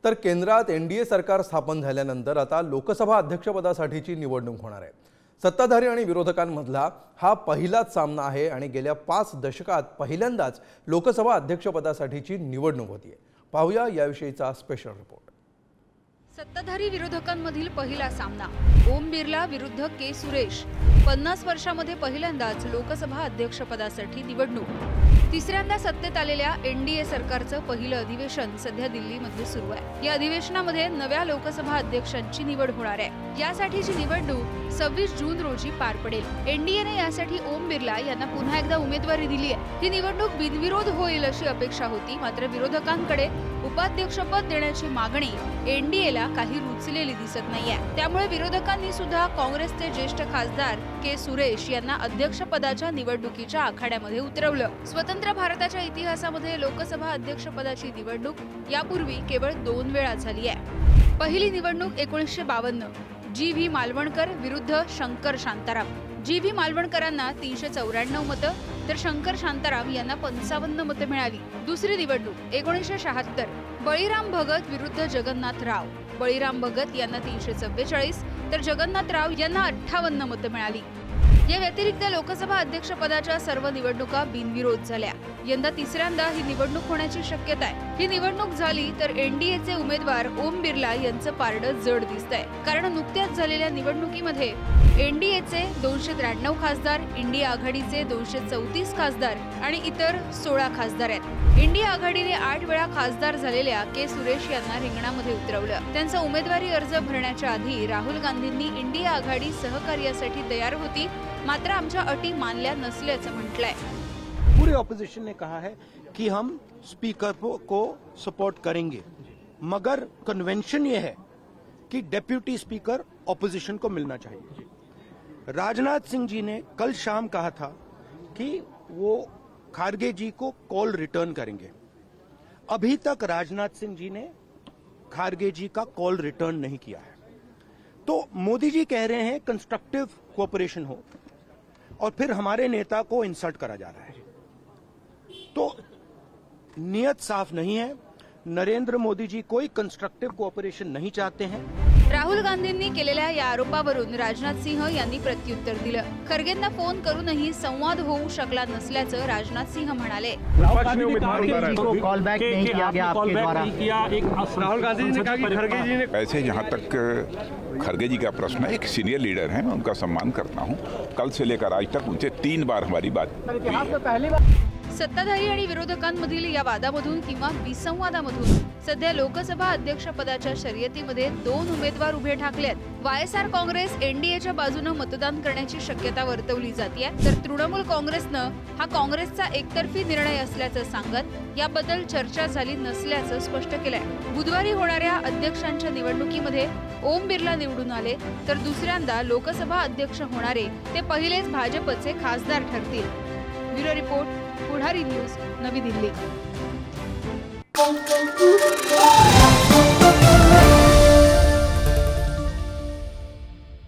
तर केंद्रात एनडीए सरकार स्थापन झाल्यानंतर आता लोकसभा अध्यक्षपदासाठीची निवडणूक होणार आहे। सत्ताधारी आणि विरोधकांमधला हा पहिलाच सामना आहे आणि गेल्या 5 दशकात पहिल्यांदाच लोकसभा अध्यक्षपदासाठीची निवडणूक होतीये। पाहूया याविषयीचा स्पेशल रिपोर्ट। सत्ताधारी विरोधकांमधील पहिला सामना ओम बिर्ला विरुद्ध के सुरेश। 50 वर्षांमध्ये पहिल्यांदाच लोकसभा अध्यक्षपदासाठी निवडणूक। तिसऱ्यांदा सत्तेत आलेल्या एनडीए सरकारचं पहिलं अधिवेशन सध्या दिल्लीमध्ये सुरू आहे। या अधिवेशनामध्ये नव्या लोकसभा अध्यक्षांची निवड होणार आहे। यासाठीची निवडणूक 26 जून रोजी पार पडेल। एनडीएने यासाठी ओम बिर्ला यांना पुन्हा एकदा उमेदवारी दिली आहे। ही निवडणूक बिनविरोध होईल अशी अपेक्षा होती, मात्र विरोधकांकडे उपाध्यक्षपद देण्याची मागणी एनडीएला काही रुचलेली दिसत नाहीये। त्यामुळे विरोधकांनी सुद्धा काँग्रेसचे ज्येष्ठ खासदार के सुरेश यांना अध्यक्षपदाच्या निवडणुकीच्या आखाड्यामध्ये उतरवलं। स्वतंत्र भारताच्या इतिहासामध्ये लोकसभा अध्यक्षपदाची निवडणूक यापूर्वी केवळ 2 वेळा झाली आहे। पहिली निवडणूक 1952 जी.व्ही. मालवणकर विरुद्ध शंकर शांताराम। जी.व्ही. मालवणकरांना 394 मतं तर शंकर शांताराम यांना 55 मतं मिळाली। दुसरी निवडणूक 1976 बळीराम भगत विरुद्ध जगन्नाथ राव। बळीराम भगत यांना 344 तर जगन्नाथ राव यांना 58 मतं मिळाली। या व्यतिरिक्त लोकसभा अध्यक्षपदाच्या सर्व निवडणुका बिनविरोध झाल्या। यंदा तिसऱ्यांदा ही निवडणूक होण्याची शक्यता आहे। ही निवडणूक झाली तर एनडीएचे उमेदवार ओम बिर्ला यांचं पारडं जड दिसतंय, कारण नुकत्याच झालेल्या निवडणुकीमध्ये एनडीएचे 293 खासदार, इंडिया आघाडीचे 234 खासदार आणि इतर 16 खासदार आहेत। इंडिया आघाडीने 8 वेळा खासदार झालेल्या के सुरेश यांना रिंगणामध्ये उतरवलं। त्यांचा उमेदवारी अर्ज भरण्याच्या आधी राहुल गांधींनी इंडिया आघाडी सहकार्यासाठी तयार होती, मात्र आमच्या अटी मानल्या नसल्याचं म्हटलंय। पूरे ऑपोजिशन ने कहा है कि हम स्पीकर को सपोर्ट करेंगे, मगर कन्वेंशन ये है कि डेप्यूटी स्पीकर ऑपोजिशन को मिलना चाहिए। राजनाथ सिंह जी ने कल शाम कहा था कि वो खारगे जी को कॉल रिटर्न करेंगे। अभी तक राजनाथ सिंह जी ने खारगे जी का कॉल रिटर्न नहीं किया है। तो मोदी जी कह रहे हैं कंस्ट्रक्टिव कोऑपरेशन हो, और फिर हमारे नेता को इंसल्ट करा जा रहा है। तो नियत साफ नहीं है। नरेंद्र मोदी जी कोई कंस्ट्रक्टिव कोऑपरेशन नहीं चाहते हैं। राहुल गांधींनी केलेल्या या आरोपावरून राजनाथ सिंह यांनी प्रत्युत्तर दिलं। खरगेंना फोन करूनही संवाद होऊ शकला नसल्याचं राजनाथ सिंह म्हणाले। राहुल गांधी ने कहा कि कॉल बैक नहीं किया गया आपके द्वारा। राहुल गांधी ने कहा कि खरगे जी ने ऐसे जहां तक खरगे जी का प्रश्न है, एक सीनियर लीडर हैं, मैं उनका सम्मान करता हूं। कल से लेकर आज तक उनसे 3 बार हमारी बात। सत्ताधारी आणि विरोधकांमधील या वादामधून किंवा विसंवादामधून सध्या लोकसभा अध्यक्षपदाच्या शर्यतीमध्ये 2 उमेदवार उभे ठाकलेत। वायएसआर काँग्रेस एनडीएच्या बाजूने मतदान करण्याची शक्यता वर्तवली जाते, तर तृणमूल काँग्रेसनं हा काँग्रेसचा एकतर्फी निर्णय असल्याचं सांगत याबद्दल चर्चा झाली नसल्याचं स्पष्ट केलंय। बुधवारी होणाऱ्या अध्यक्षांच्या निवडणुकीमध्ये ओम बिर्ला निवडून आले तर दुसऱ्यांदा लोकसभा अध्यक्ष होणारे ते पहिलेच भाजपचे खासदार ठरतील। ब्युरो रिपोर्ट, पुढारी न्यूज, नवी दिल्ली।